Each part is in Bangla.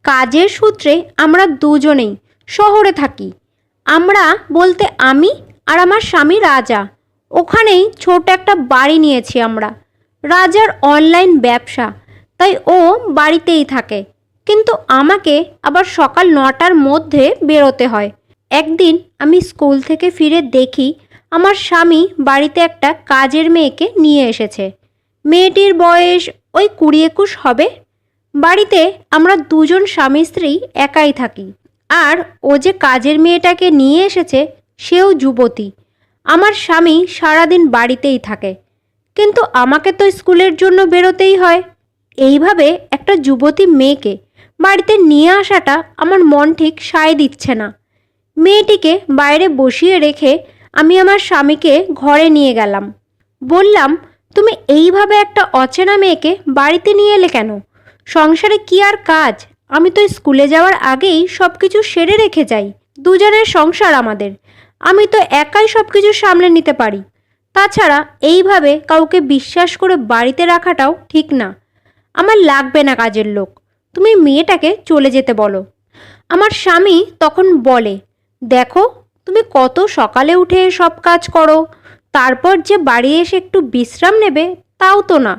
কাজের সূত্রে আমরা দুজনেই শহরে থাকি। আমরা বলতে আমি আর আমার স্বামী রাজা। ওখানেই ছোট একটা বাড়ি নিয়েছি আমরা। রাজার অনলাইন ব্যবসা, তাই ও বাড়িতেই থাকে। কিন্তু আমাকে আবার সকাল 9টার মধ্যে বেরোতে হয়। একদিন আমি স্কুল থেকে ফিরে দেখি আমার স্বামী বাড়িতে একটা কাজের মেয়েকে নিয়ে এসেছে। মেয়েটির বয়স ওই 20-21 হবে। বাড়িতে আমরা দুজন স্বামী স্ত্রী একাই থাকি। আর ও যে কাজের মেয়েটাকে নিয়ে এসেছে সেও যুবতী। আমার স্বামী সারাদিন বাড়িতেই থাকে, কিন্তু আমাকে তো স্কুলের জন্য বেরোতেই হয়। এইভাবে একটা যুবতী মেয়েকে বাড়িতে নিয়ে আসাটা আমার মন ঠিক সায় দিচ্ছে না। মেয়েটিকে বাইরে বসিয়ে রেখে আমি আমার স্বামীকে ঘরে নিয়ে গেলাম। বললাম, তুমি এইভাবে একটা অচেনা মেয়েকে বাড়িতে নিয়ে এলে কেন? সংসারে কি আর কাজ? আমি তো স্কুলে যাওয়ার আগেই সব কিছু সেরে রেখে যাই। দুজনের সংসার আমাদের, আমি তো একাই সব কিছু সামলে নিতে পারি। তাছাড়া এইভাবে কাউকে বিশ্বাস করে বাড়িতে রাখাটাও ঠিক না। আমার লাগবে না কাজের লোক, তুমি মেয়েটাকে চলে যেতে বলো। আমার স্বামী তখন বলে, দেখো, তুমি কত সকালে উঠে সব কাজ করো, তারপর যে বাড়ি এসে একটু বিশ্রাম নেবে তাও তো না।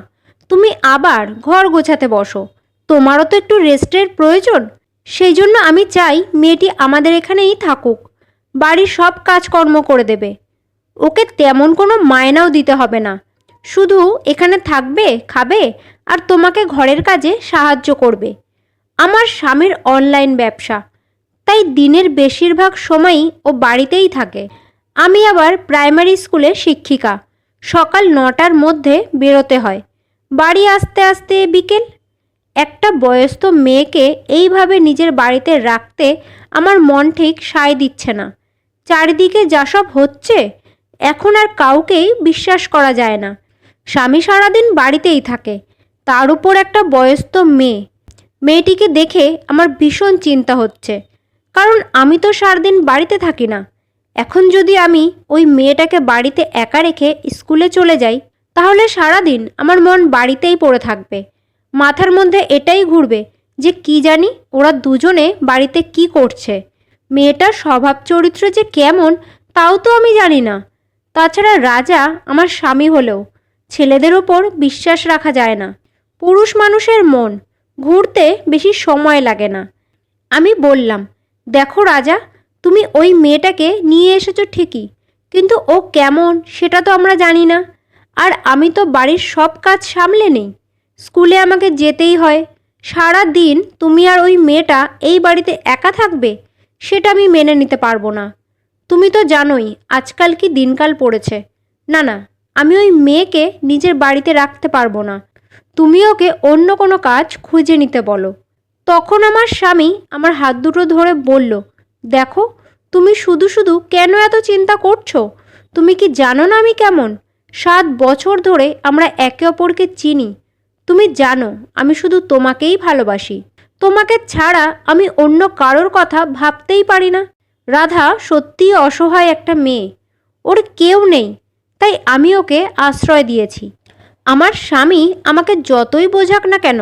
তুমি আবার ঘর গোছাতে বসো, তোমারও তো একটু রেস্টের প্রয়োজন। সেই জন্য আমি চাই মেয়েটি আমাদের এখানেই থাকুক, বাড়ির সব কাজকর্ম করে দেবে। ওকে তেমন কোনো মায়নাও দিতে হবে না, শুধু এখানে থাকবে, খাবে আর তোমাকে ঘরের কাজে সাহায্য করবে। আমার স্বামীর অনলাইন ব্যবসা, তাই দিনের বেশিরভাগ সময়ই ও বাড়িতেই থাকে। আমি আবার প্রাইমারি স্কুলের শিক্ষিকা। সকাল 9টার মধ্যে বেরোতে হয়, বাড়ি আসতে আসতে বিকেল। একটা বয়স্ক মেয়েকে এইভাবে নিজের বাড়িতে রাখতে আমার মন ঠিক সায় দিচ্ছে না। চারিদিকে যা সব হচ্ছে, এখন আর কাউকেই বিশ্বাস করা যায় না। স্বামী সারাদিন বাড়িতেই থাকে, তার উপর একটা বয়স্ক মেয়ে। মেয়েটিকে দেখে আমার ভীষণ চিন্তা হচ্ছে, কারণ আমি তো সারাদিন বাড়িতে থাকি না। এখন যদি আমি ওই মেয়েটাকে বাড়িতে একা রেখে স্কুলে চলে যাই, তাহলে সারাদিন আমার মন বাড়িতেই পড়ে থাকবে। মাথার মধ্যে এটাই ঘুরবে যে কি জানি ওরা দুজনে বাড়িতে কি করছে। মেয়েটার স্বভাব চরিত্র যে কেমন তাও তো আমি জানি না। তাছাড়া রাজা আমার স্বামী হলেও ছেলেদের ওপর বিশ্বাস রাখা যায় না। পুরুষ মানুষের মন ঘুরতে বেশি সময় লাগে না। আমি বললাম, দেখো রাজা, তুমি ওই মেয়েটাকে নিয়ে এসেছো ঠিকই, কিন্তু ও কেমন সেটা তো আমরা জানি না। আর আমি তো বাড়ির সব কাজ সামলে নেই, স্কুলে আমাকে যেতেই হয়। সারা দিন তুমি আর ওই মেয়েটা এই বাড়িতে একা থাকবে, সেটা আমি মেনে নিতে পারবো না। তুমি তো জানোই আজকাল কি দিনকাল পড়েছে। না না, আমি ওই মেয়েকে নিজের বাড়িতে রাখতে পারবো না। তুমি ওকে অন্য কোনো কাজ খুঁজে নিতে বলো। তখন আমার স্বামী আমার হাত দুটো ধরে বলল, দেখো, তুমি শুধু শুধু কেন এত চিন্তা করছো? তুমি কি জানো না আমি কেমন? 7 বছর ধরে আমরা একে অপরকে চিনি। তুমি জানো আমি শুধু তোমাকেই ভালোবাসি। তোমাকে ছাড়া আমি অন্য কারোর কথা ভাবতেই পারি না। রাধা সত্যিই অসহায় একটা মেয়ে, ওর কেউ নেই, তাই আমি ওকে আশ্রয় দিয়েছি। আমার স্বামী আমাকে যতই বোঝাক না কেন,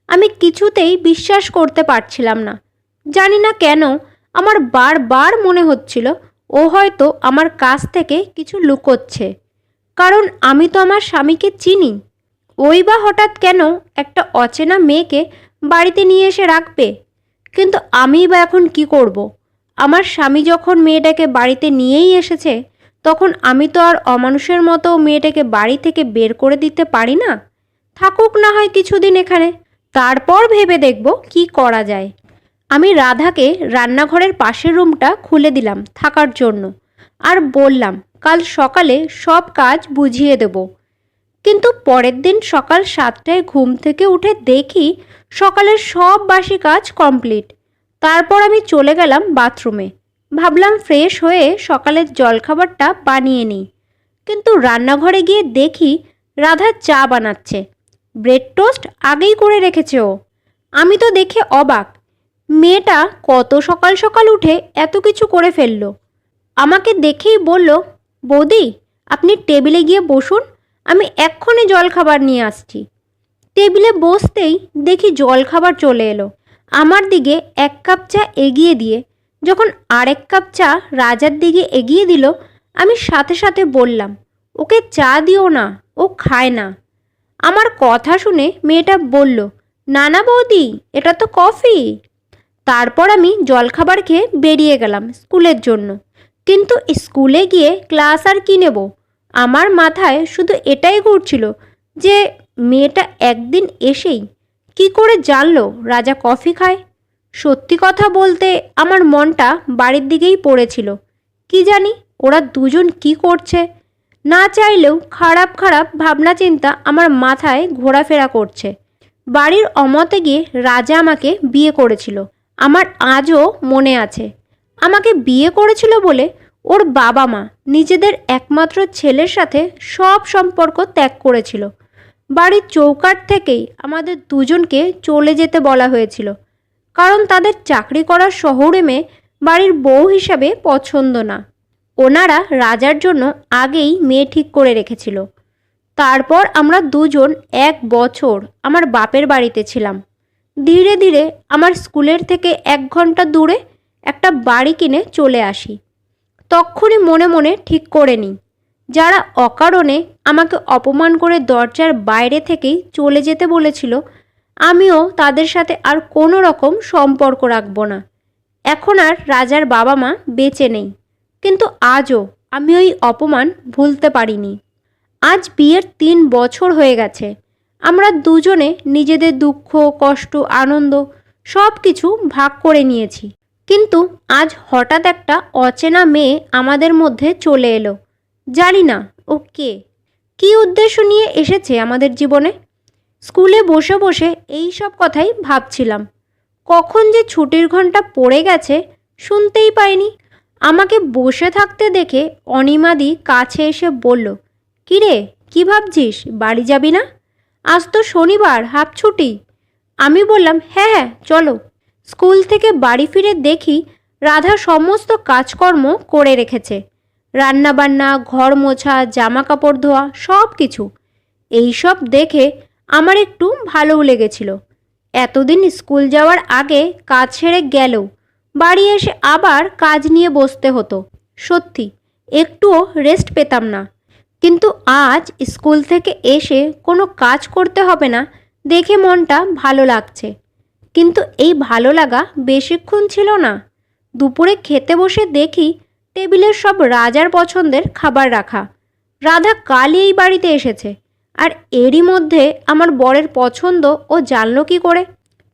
আমি কিছুতেই বিশ্বাস করতে পারছিলাম না। জানি না কেন আমার বারবার মনে হচ্ছিল ও হয়তো আমার কাছ থেকে কিছু লুকোচ্ছে, কারণ আমি তো আমার স্বামীকে চিনি। ওই বা হঠাৎ কেন একটা অচেনা মেয়েকে বাড়িতে নিয়ে এসে রাখবে? কিন্তু আমি বা এখন কি করব? আমার স্বামী যখন মেয়েটাকে বাড়িতে নিয়েই এসেছে, তখন আমি তো আর অমানুষের মতো মেয়েটাকে বাড়ি থেকে বের করে দিতে পারি না। থাকুক না হয় কিছুদিন এখানে, তারপর ভেবে দেখব কি করা যায়। আমি রাধাকে রান্নাঘরের পাশের রুমটা খুলে দিলাম থাকার জন্য, আর বললাম কাল সকালে সব কাজ বুঝিয়ে দেব। কিন্তু পরের দিন সকাল 7টায় ঘুম থেকে উঠে দেখি সকালের সব বাসি কাজ কমপ্লিট। তারপর আমি চলে গেলাম বাথরুমে। ভাবলাম ফ্রেশ হয়ে সকালের জলখাবারটা বানিয়ে নিই। কিন্তু রান্নাঘরে গিয়ে দেখি রাধা চা বানাচ্ছে। ব্রেড টোস্ট আগেই করে রেখেছে ও। আমি তো দেখে অবাক, মেয়েটা কত সকাল সকাল উঠে এত কিছু করে ফেললো। আমাকে দেখেই বলল, বৌদি, আপনি টেবিলে গিয়ে বসুন, আমি এক্ষুনি জলখাবার নিয়ে আসছি। টেবিলে বসতেই দেখি জলখাবার চলে এলো। আমার দিকে 1 কাপ চা এগিয়ে দিয়ে যখন আরেক কাপ চা রাজার দিকে এগিয়ে দিল, আমি সাথে সাথে বললাম, ওকে চা দিও না, ও খায় না। আমার কথা শুনে মেয়েটা বলল, না না বৌদি, এটা তো কফি। তারপর আমি জলখাবার খেয়ে বেরিয়ে গেলাম স্কুলের জন্য। কিন্তু স্কুলে গিয়ে ক্লাস আর কী নেব, আমার মাথায় শুধু এটাই ঘুরছিল যে মেয়েটা একদিন এসেই কি করে জানলো রাজা কফি খায়। সত্যি কথা বলতে আমার মনটা বাড়ির দিকেই পড়েছিল। কি জানি ওরা দুজন কি করছে, না চাইলেও খারাপ খারাপ ভাবনা চিন্তা আমার মাথায় ঘোরাফেরা করছে। বাড়ির অমতে গিয়ে রাজা আমাকে বিয়ে করেছিল, আমার আজও মনে আছে। আমাকে বিয়ে করেছিল বলে ওর বাবা মা নিজেদের একমাত্র ছেলের সাথে সব সম্পর্ক ত্যাগ করেছিল। বাড়ির চৌকাঠ থেকেই আমাদের দুজনকে চলে যেতে বলা হয়েছিল, কারণ তাদের চাকরি করার শহরে মেয়ে বাড়ির বউ হিসাবে পছন্দ না। ওনারা রাজার জন্য আগেই মেয়ে ঠিক করে রেখেছিল। তারপর আমরা দুজন 1 বছর আমার বাপের বাড়িতে ছিলাম। ধীরে ধীরে আমার স্কুলের থেকে 1 ঘন্টা দূরে একটা বাড়ি কিনে চলে আসি। তক্ষুনি মনে মনে ঠিক করে নিই, যারা অকারণে আমাকে অপমান করে দরজার বাইরে থেকেই চলে যেতে বলেছিল, আমিও তাদের সাথে আর কোনো রকম সম্পর্ক রাখব না। এখন আর রাজার বাবা মা বেঁচে নেই, কিন্তু আজও আমি ওই অপমান ভুলতে পারিনি। আজ বিয়ের 3 বছর হয়ে গেছে। আমরা দুজনে নিজেদের দুঃখ, কষ্ট, আনন্দ সব কিছু ভাগ করে নিয়েছি। কিন্তু আজ হঠাৎ একটা অচেনা মেয়ে আমাদের মধ্যে চলে এলো। জানি না ও কে, কী উদ্দেশ্য নিয়ে এসেছে আমাদের জীবনে। স্কুলে বসে বসে এই সব কথাই ভাবছিলাম। কখন যে ছুটির ঘন্টা পড়ে গেছে শুনতেই পাইনি। আমাকে বসে থাকতে দেখে অনিমাদি কাছে এসে বলল, কিরে, কি ভাবছিস, বাড়ি যাবি না? আজ তো শনিবার, হাফ ছুটি। আমি বললাম, হ্যাঁ হ্যাঁ চলো। স্কুল থেকে বাড়ি ফিরে দেখি রাধা সমস্ত কাজকর্ম করে রেখেছে, রান্নাবান্না, ঘর মোছা, জামা কাপড় ধোয়া, সব কিছু। এইসব দেখে আমার একটু ভালোও লেগেছিল। এতদিন স্কুল যাওয়ার আগে কাজ সেরে গেলেও বাড়ি এসে আবার কাজ নিয়ে বসতে হতো। সত্যি একটুও রেস্ট পেতাম না। কিন্তু আজ স্কুল থেকে এসে কোনো কাজ করতে হবে না দেখে মনটা ভালো লাগছে। কিন্তু এই ভালো লাগা বেশিক্ষণ ছিল না। দুপুরে খেতে বসে দেখি টেবিলের সব রাজার পছন্দের খাবার রাখা। রাধা কালই এই বাড়িতে এসেছে, আর এরই মধ্যে আমার বরের পছন্দ ও জানলো কি করে?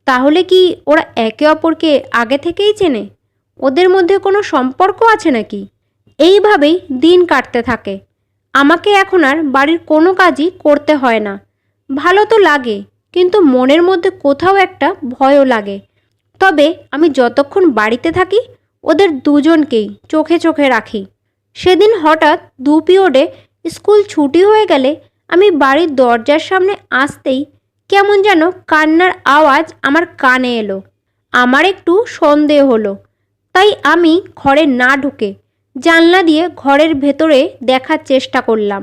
তাহলে কি ওরা একে অপরকে আগে থেকেই চেনে? ওদের মধ্যে কোনো সম্পর্ক আছে নাকি? এইভাবেই দিন কাটতে থাকে। আমাকে এখন আর বাড়ির কোনো কাজই করতে হয় না। ভালো তো লাগে, কিন্তু মনের মধ্যে কোথাও একটা ভয়ও লাগে। তবে আমি যতক্ষণ বাড়িতে থাকি ওদের দুজনকেই চোখে চোখে রাখি। সেদিন হঠাৎ 2 পিরিয়ডে স্কুল ছুটি হয়ে গেলে আমি বাড়ির দরজার সামনে আসতেই কেমন যেন কান্নার আওয়াজ আমার কানে এলো। আমার একটু সন্দেহ হলো, তাই আমি ঘরে না ঢুকে জানলা দিয়ে ঘরের ভেতরে দেখার চেষ্টা করলাম।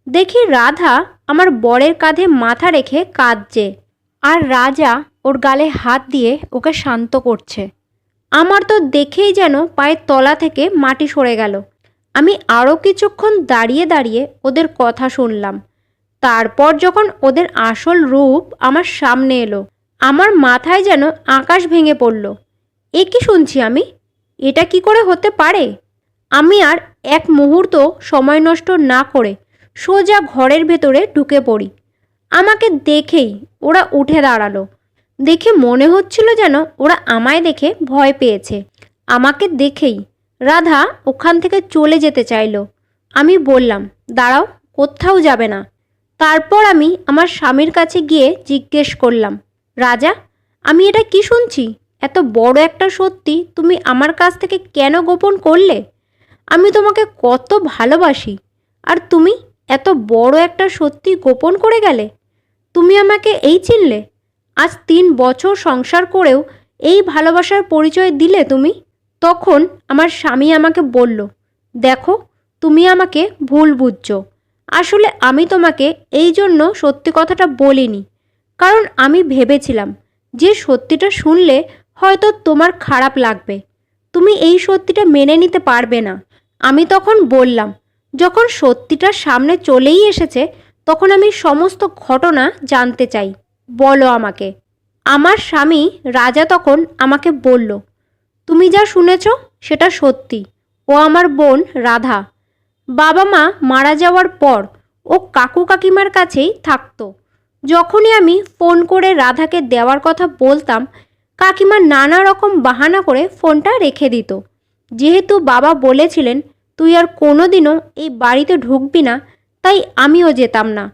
দেখি রাধা আমার বরের কাঁধে মাথা রেখে কাঁদছে, আর রাজা ওর গালে হাত দিয়ে ওকে শান্ত করছে। আমার তো দেখেই যেন পায়ের তলা থেকে মাটি সরে গেল। আমি আরও কিছুক্ষণ দাঁড়িয়ে দাঁড়িয়ে ওদের কথা শুনলাম। তারপর যখন ওদের আসল রূপ আমার সামনে এলো, আমার মাথায় যেন আকাশ ভেঙে পড়ল। এ কি শুনছি আমি? এটা কি করে হতে পারে? আমি আর এক মুহূর্ত সময় নষ্ট না করে সোজা ঘরের ভেতরে ঢুকে পড়ি। আমাকে দেখেই ওরা উঠে দাঁড়ালো। দেখে মনে হচ্ছিল যেন ওরা আমায় দেখে ভয় পেয়েছে। আমাকে দেখেই রাধা ওখান থেকে চলে যেতে চাইলো। আমি বললাম, দাঁড়াও, কোথাও যাবে না। তারপর আমি আমার স্বামীর কাছে গিয়ে জিজ্ঞেস করলাম, রাজা, আমি এটা কি শুনছি? এত বড় একটা সত্যি তুমি আমার কাছ থেকে কেন গোপন করলে? আমি তোমাকে কত ভালোবাসি, আর তুমি এত বড় একটা সত্যি গোপন করে গেলে। তুমি আমাকে এই চিনলে? আজ 3 বছর সংসার করেও এই ভালোবাসার পরিচয় দিলে তুমি? তখন আমার স্বামী আমাকে বলল, দেখো, তুমি আমাকে ভুল বুঝছো। আসলে আমি তোমাকে এই জন্য সত্যি কথাটা বলিনি, কারণ আমি ভেবেছিলাম যে সত্যিটা শুনলে হয়তো তোমার খারাপ লাগবে, তুমি এই সত্যিটা মেনে নিতে পারবে না। আমি তখন বললাম, যখন সত্যিটা সামনে চলেই এসেছে তখন আমি সমস্ত ঘটনা জানতে চাই, বলো আমাকে। আমার স্বামী রাজা তখন আমাকে বলল, তুমি যা শুনেছ সেটা সত্যি। ও আমার বোন রাধা। বাবা মা মারা যাওয়ার পর ও কাকু কাকিমার কাছেই থাকতো। যখনই আমি ফোন করে রাধাকে দেওয়ার কথা বলতাম, কাকিমা নানা রকম বাহানা করে ফোনটা রেখে দিত। যেহেতু বাবা বলেছিলেন তুই আর কোনোদিনও এই বাড়িতে ঢুকবি না, তাই আমিও যেতাম না।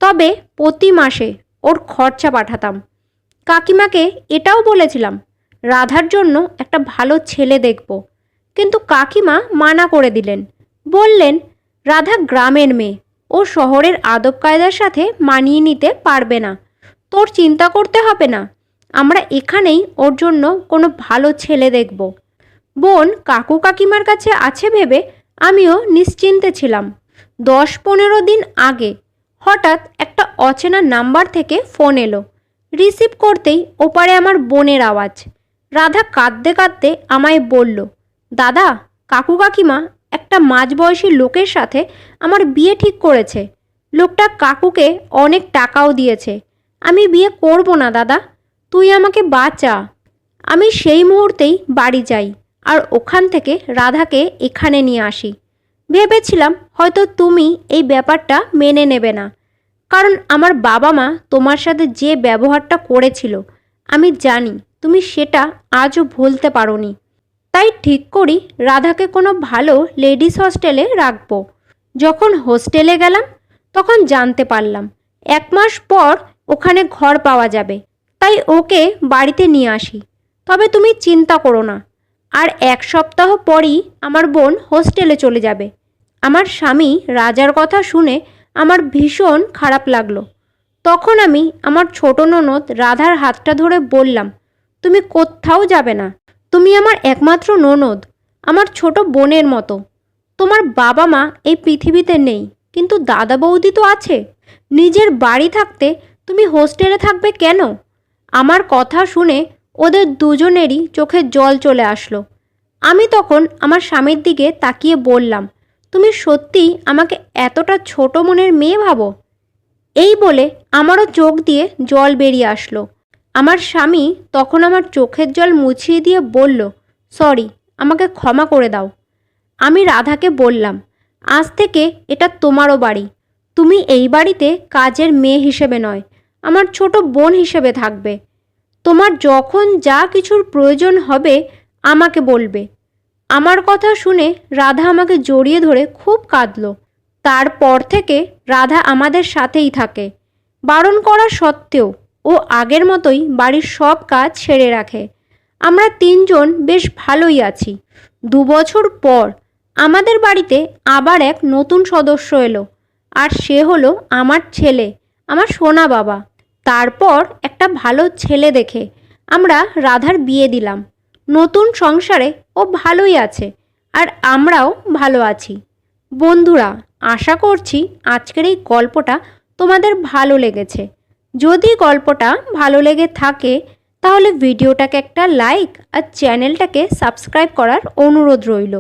তবে প্রতি মাসে ওর খরচা পাঠাতাম। কাকিমাকে এটাও বলেছিলাম রাধার জন্য একটা ভালো ছেলে দেখব, কিন্তু কাকিমা মানা করে দিলেন। বললেন রাধা গ্রামের মেয়ে, ও শহরের আদব কায়দার সাথে মানিয়ে নিতে পারবে না, তোর চিন্তা করতে হবে না, আমরা এখানেই ওর জন্য কোনো ভালো ছেলে দেখব। বোন কাকু কাকিমার কাছে আছে ভেবে আমিও নিশ্চিন্তে ছিলাম। 10-15 দিন আগে হঠাৎ একটা অচেনা নাম্বার থেকে ফোন এলো। রিসিভ করতেই ওপারে আমার বোনের আওয়াজ। রাধা কাঁদতে কাঁদতে আমায় বলল, দাদা, কাকু কাকিমা একটা মাঝবয়সী লোকের সাথে আমার বিয়ে ঠিক করেছে। লোকটা কাকুকে অনেক টাকাও দিয়েছে। আমি বিয়ে করব না দাদা, তুই আমাকে বাঁচা। আমি সেই মুহূর্তেই বাড়ি যাই আর ওখান থেকে রাধাকে এখানে নিয়ে আসি। ভেবেছিলাম হয়তো তুমি এই ব্যাপারটা মেনে নেবে না, কারণ আমার বাবা মা তোমার সাথে যে ব্যবহারটা করেছিল আমি জানি তুমি সেটা আজও ভুলতে পারোনি। তাই ঠিক করি রাধাকে কোনো ভালো লেডিস হস্টেলে রাখবো। যখন হোস্টেলে গেলাম তখন জানতে পারলাম 1 মাস পর ওখানে ঘর পাওয়া যাবে, তাই ওকে বাড়িতে নিয়ে আসি। তবে তুমি চিন্তা করো না, আর 1 সপ্তাহ পরই আমার বোন হোস্টেলে চলে যাবে। আমার স্বামী রাজার কথা শুনে আমার ভীষণ খারাপ লাগলো। তখন আমি আমার ছোট ননদ রাধার হাতটা ধরে বললাম, তুমি কোথাও যাবে না, তুমি আমার একমাত্র ননদ, আমার ছোট বোনের মতো। তোমার বাবা মা এই পৃথিবীতে নেই, কিন্তু দাদা বৌদি তো আছে। নিজের বাড়ি থাকতে তুমি হোস্টেলে থাকবে কেন? আমার কথা শুনে ওদের দুজনেরই চোখে জল চলে আসলো। আমি তখন আমার স্বামীর দিকে তাকিয়ে বললাম, তুমি সত্যিই আমাকে এতটা ছোট মনের মেয়ে ভাবো? এই বলে আমারও চোখ দিয়ে জল বেরিয়ে আসলো। আমার স্বামী তখন আমার চোখের জল মুছিয়ে দিয়ে বলল, সরি, আমাকে ক্ষমা করে দাও। আমি রাধাকে বললাম, আজ থেকে এটা তোমারও বাড়ি। তুমি এই বাড়িতে কাজের মেয়ে হিসেবে নয়, আমার ছোট বোন হিসেবে থাকবে। তোমার যখন যা কিছুর প্রয়োজন হবে আমাকে বলবে। আমার কথা শুনে রাধা আমাকে জড়িয়ে ধরে খুব কাঁদলো। তারপর থেকে রাধা আমাদের সাথেই থাকে। বারণ করা সত্ত্বেও ও আগের মতোই বাড়ির সব কাজ সেরে রাখে। আমরা 3 জন বেশ ভালোই আছি। 2 বছর পর আমাদের বাড়িতে আবার এক নতুন সদস্য এলো, আর সে হলো আমার ছেলে, আমার সোনা বাবা। তারপর একটা ভালো ছেলে দেখে আমরা রাধার বিয়ে দিলাম। নতুন সংসারে ও ভালোই আছে, আর আমরাও ভালো আছি। বন্ধুরা, আশা করছি আজকের এই গল্পটা তোমাদের ভালো লেগেছে। যদি গল্পটা ভালো লেগে থাকে তাহলে ভিডিওটাকে একটা লাইক আর চ্যানেলটাকে সাবস্ক্রাইব করার অনুরোধ রইল।